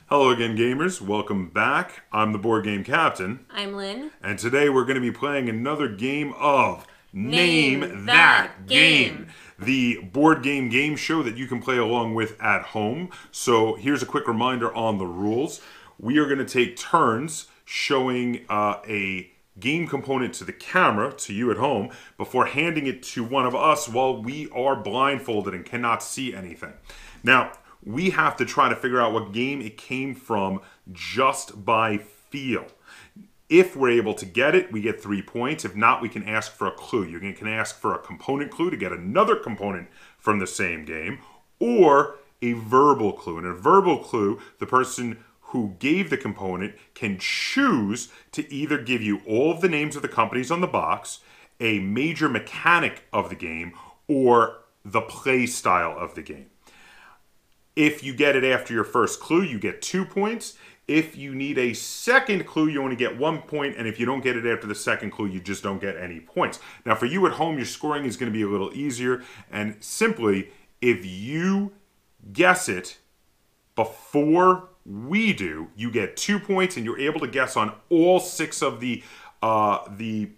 Hello again, gamers. Welcome back. I'm the board game captain. I'm Lynn. And today we're going to be playing another game of Name That Game. The board game show that you can play along with at home. So here's a quick reminder on the rules. We are going to take turns showing a game component to the camera, to you at home, before handing it to one of us while we are blindfolded and cannot see anything. Now, we have to try to figure out what game it came from just by feel. If we're able to get it, we get 3 points. If not, we can ask for a clue. You can ask for a component clue to get another component from the same game, or a verbal clue. And a verbal clue, the person who gave the component can choose to either give you all of the names of the companies on the box, a major mechanic of the game, or the play style of the game. If you get it after your first clue, you get 2 points. If you need a second clue, you only get 1 point. And if you don't get it after the second clue, you just don't get any points. Now, for you at home, your scoring is going to be a little easier. And simply, if you guess it before we do, you get 2 points. And you're able to guess on all 6 of the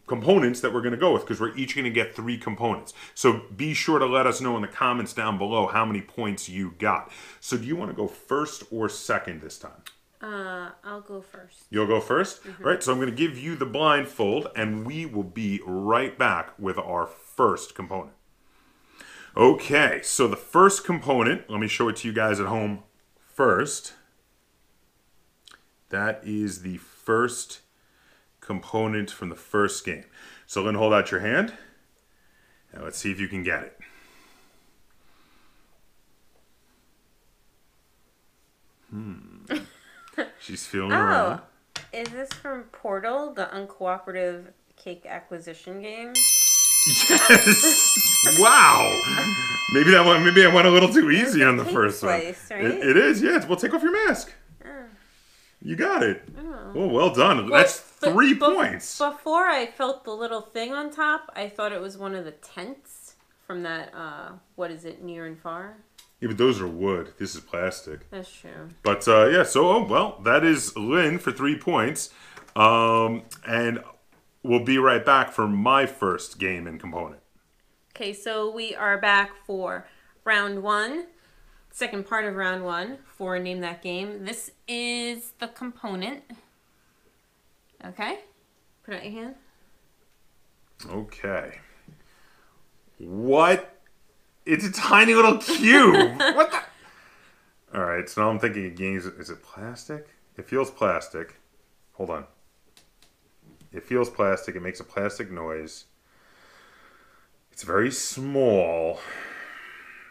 components that we're going to go with, because we're each going to get 3 components. So be sure to let us know in the comments down below how many points you got. So do you want to go first or second this time? I'll go first. You'll go first? Mm-hmm. All right, so I'm going to give you the blindfold, and we will be right back with our first component. Okay, so the first component, let me show it to you guys at home first. That is the first component from the first game. So Lynn, hold out your hand. Now let's see if you can get it. She's feeling around. Is this from Portal, the uncooperative cake acquisition game? Yes! Wow! Maybe I went a little too easy on the first one. Right? It is, yes. Well, take off your mask. You got it. Oh, well done. Well, that's 3 points. Before I felt the little thing on top, I thought it was one of the tents from that, what is it, Near and Far? Yeah, but those are wood. This is plastic. That's true. But, yeah, so, well, that is Lynn for 3 points. And we'll be right back for my first game and component. Okay, so we are back for round 1. Second part of round 1 for Name That Game. This is the component. Okay. Put out your hand. Okay. What? It's a tiny little cube. What the? All right, so now I'm thinking of games. Is it plastic? It feels plastic. Hold on. It feels plastic. It makes a plastic noise. It's very small.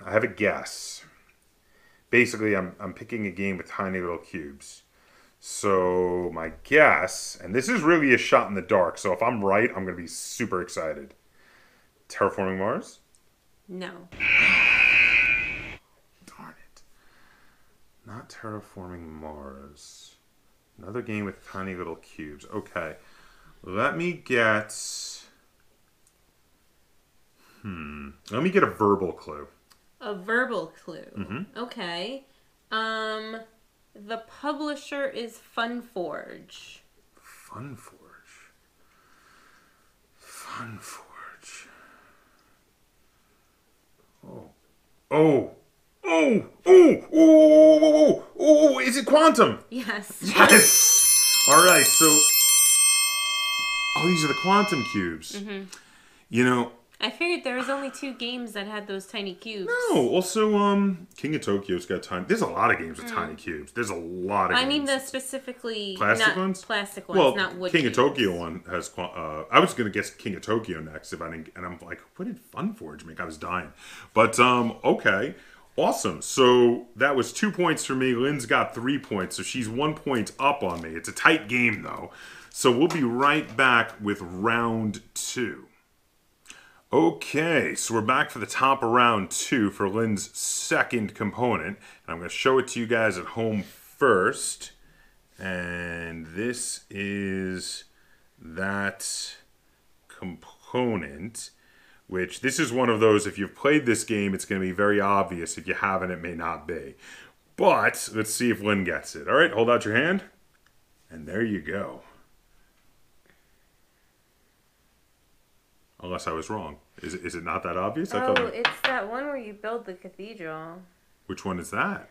I have a guess. Basically, I'm picking a game with tiny little cubes. So my guess, and this is really a shot in the dark, so if I'm right, I'm going to be super excited. Terraforming Mars? No. Darn it. Not Terraforming Mars. Another game with tiny little cubes. Okay. Let me get... Let me get a verbal clue. A verbal clue. Mm-hmm. Okay. The publisher is Funforge. Funforge. Funforge. Oh, is it Quantum? Yes. Yes! Alright, so... Oh, these are the Quantum cubes. Mm-hmm. You know... I figured there was only 2 games that had those tiny cubes. No, also, King of Tokyo's got tiny... There's a lot of games with tiny cubes. There's a lot of games. I mean the specifically... Plastic ones? Plastic ones, well, not wood King cubes. of Tokyo one has... I was going to guess King of Tokyo next, if I didn't... And I'm like, what did Funforge make? I was dying. But, okay. Awesome. So, that was 2 points for me. Lynn's got 3 points, so she's 1 point up on me. It's a tight game, though. So, we'll be right back with round 2. Okay, so we're back for the top of round 2 for Lynn's second component. And I'm going to show it to you guys at home first. And this is that component, which this is one of those, if you've played this game, it's going to be very obvious. If you haven't, it may not be. But let's see if Lynn gets it. All right, hold out your hand. And there you go. Unless I was wrong. Is it not that obvious? Oh, it's that one where you build the cathedral. Which one is that?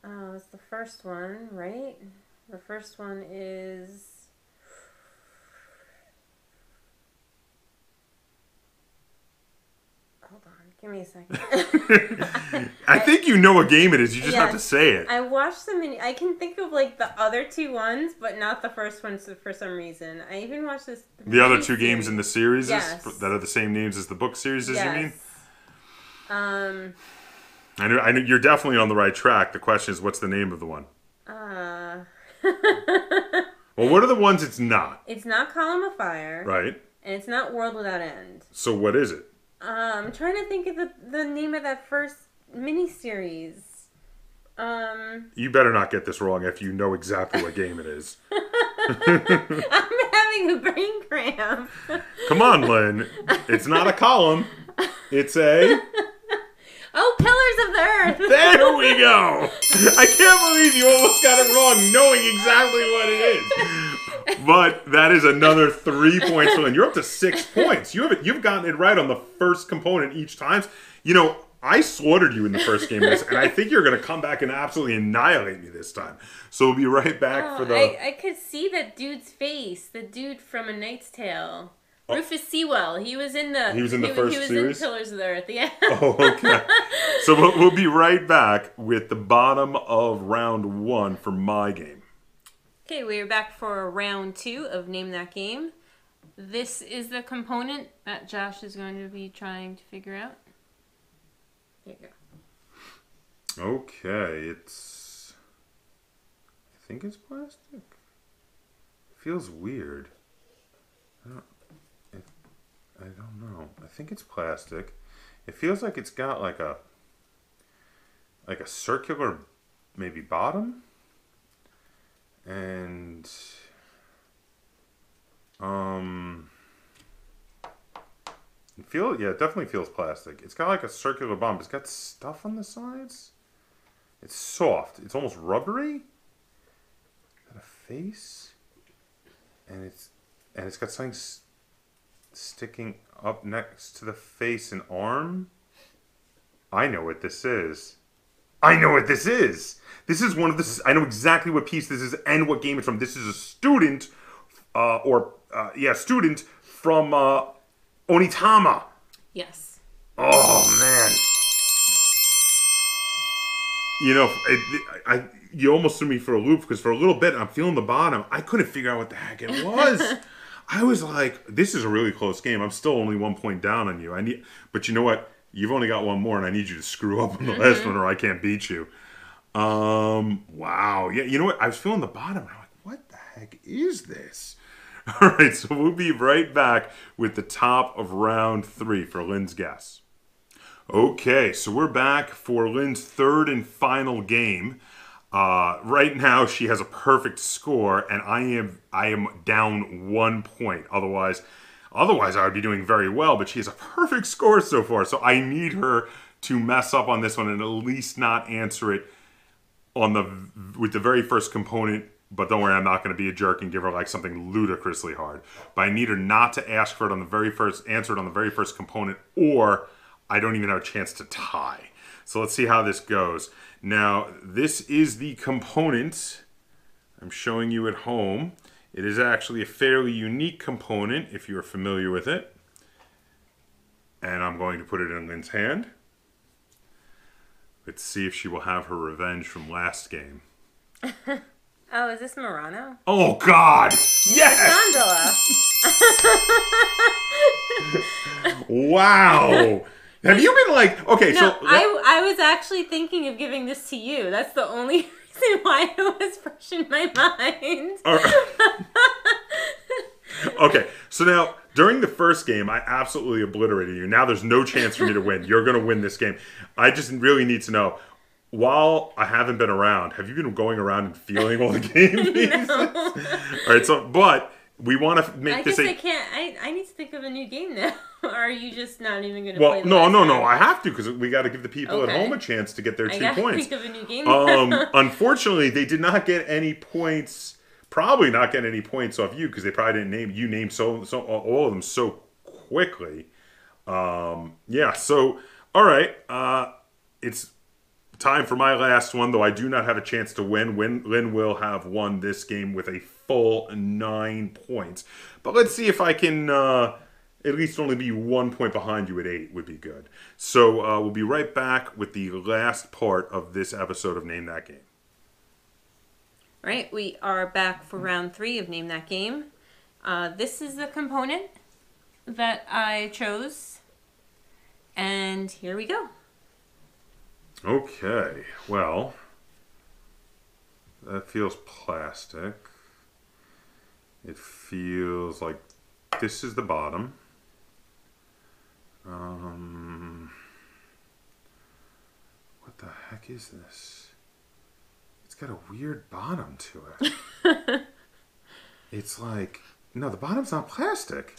Oh, it's the first one, right? The first one is... Hold on, give me a second. I think you know what game it is. You just have to say it. I watched them and I can think of like the other two ones, but not the first one for some reason. I even watched this. The other two games in the series yes. that are the same names as the book series, yes. you mean? I know you're definitely on the right track. The question is, what's the name of the one? Well, what are the ones it's not? It's not Column of Fire. Right. And it's not World Without End. So what is it? I'm trying to think of the name of that first miniseries. You better not get this wrong if you know exactly what game it is. I'm having a brain cramp. Come on, Lynn. It's not a column. It's a... Oh, Pillars of the Earth. There we go. I can't believe you almost got it wrong knowing exactly what it is. But that is another 3 points for Lynn. You're up to 6 points. You've gotten it right on the first component each time. You know, I slaughtered you in the first game of this, and I think you're going to come back and absolutely annihilate me this time. So we'll be right back for the... I could see that dude's face. The dude from A Knight's Tale. Rufus Sewell. He was in the first series? He was in Pillars of the Earth, yeah. Oh, okay. So we'll be right back with the bottom of round 1 for my game. Okay, we are back for round 2 of Name That Game. This is the component that Josh is going to be trying to figure out. There you go. Okay, it's... I think it's plastic. It feels weird. I don't know. I think it's plastic. It feels like it's got like a circular maybe bottom. And it definitely feels plastic. It's got like a circular bottom. It's got stuff on the sides. It's soft. It's almost rubbery. Got a face. And it's got something sticking up next to the face and arm. I know what this is. This is one of the... I know exactly what piece this is and what game it's from. This is a student, student from Onitama. Yes. Oh, man. You know, you almost threw me for a loop because for a little bit, I'm feeling the bottom. I couldn't figure out what the heck it was. I was like, this is a really close game. I'm still only 1 point down on you. But you know what? You've only got one more, and I need you to screw up on the last one, or I can't beat you. Wow. Yeah, you know what? I was feeling the bottom. I'm like, what the heck is this? All right, so we'll be right back with the top of round 3 for Lynn's guess. Okay, so we're back for Lynn's third and final game. Right now, she has a perfect score, and I am down 1 point. Otherwise, I would be doing very well. But she has a perfect score so far, so I need her to mess up on this one and at least not answer it with the very first component. But don't worry, I'm not going to be a jerk and give her like something ludicrously hard. But I need her not to ask for it on the very first, answer it on the very first component, or I don't even have a chance to tie. So let's see how this goes. Now, this is the component I'm showing you at home. It is actually a fairly unique component, if you're familiar with it. And I'm going to put it in Lynn's hand. Let's see if she will have her revenge from last game. Oh, is this Murano? Oh, God! Yes! Gondola. Wow! Have you been like... Okay, no, so... I was actually thinking of giving this to you. That's the only reason why it was fresh in my mind. Okay, so now, during the first game, I absolutely obliterated you. Now there's no chance for me to win. You're going to win this game. I just really need to know, while I haven't been around, have you been going around and feeling all the game pieces? No. All right, so, but We want to make I this guess I can't. I need to think of a new game now. Or are you just not even going to play Well, no. game? I have to because we got to give the people at home a chance to get their 2 I points. think of a new game now. Unfortunately, they did not get any points. Probably not get any points off you because they probably didn't name you. Named so all of them so quickly. Yeah. So all right. It's time for my last one, though I do not have a chance to win. Lynn will have won this game with a full 9 points. But let's see if I can at least only be 1 point behind you at 8 would be good. So we'll be right back with the last part of this episode of Name That Game. Right, we are back for round 3 of Name That Game. This is the component that I chose. And here we go. Okay, well, that feels plastic. It feels like this is the bottom. What the heck is this? It's got a weird bottom to it. It's like, no, the bottom's not plastic.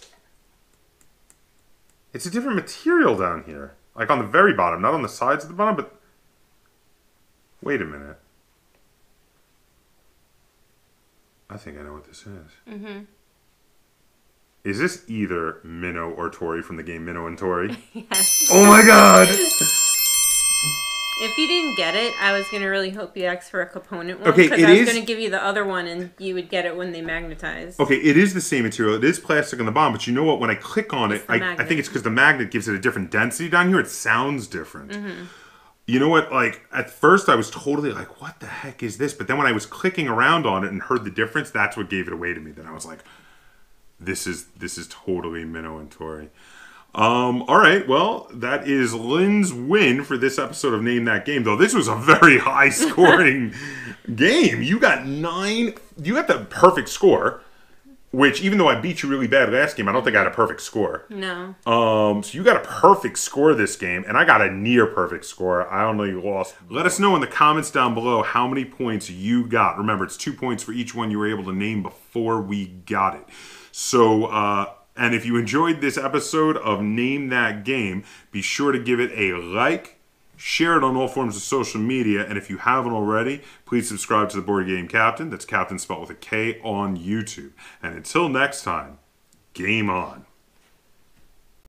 It's a different material down here. Like on the very bottom, not on the sides of the bottom, but... Wait a minute. I think I know what this is. Mm-hmm. Is this either Minnow or Tori from the game Minnow and Tori? Yes. Oh my god! If you didn't get it, I was going to really hope you asked for a component one. Okay, because I was going to give you the other one and you would get it when they magnetize. Okay, it is the same material. It is plastic on the bottom, but you know what? When I click on it, I think it's because the magnet gives it a different density down here. It sounds different. Mm-hmm. You know what? Like, at first I was totally like, what the heck is this? But then when I was clicking around on it and heard the difference, that's what gave it away to me. Then I was like, this is totally Minnow and Tori. All right, well, that is Lynn's win for this episode of Name That Game, though this was a very high-scoring game. You got the perfect score, which, even though I beat you really bad last game, I don't think I had a perfect score. No. So you got a perfect score this game, and I got a near-perfect score. I only lost. Let us know in the comments down below how many points you got. Remember, it's 2 points for each one you were able to name before we got it. So, and if you enjoyed this episode of Name That Game, be sure to give it a like, share it on all forms of social media, and if you haven't already, please subscribe to the Board Game Captain. That's Captain spelled with a K on YouTube. And until next time, game on.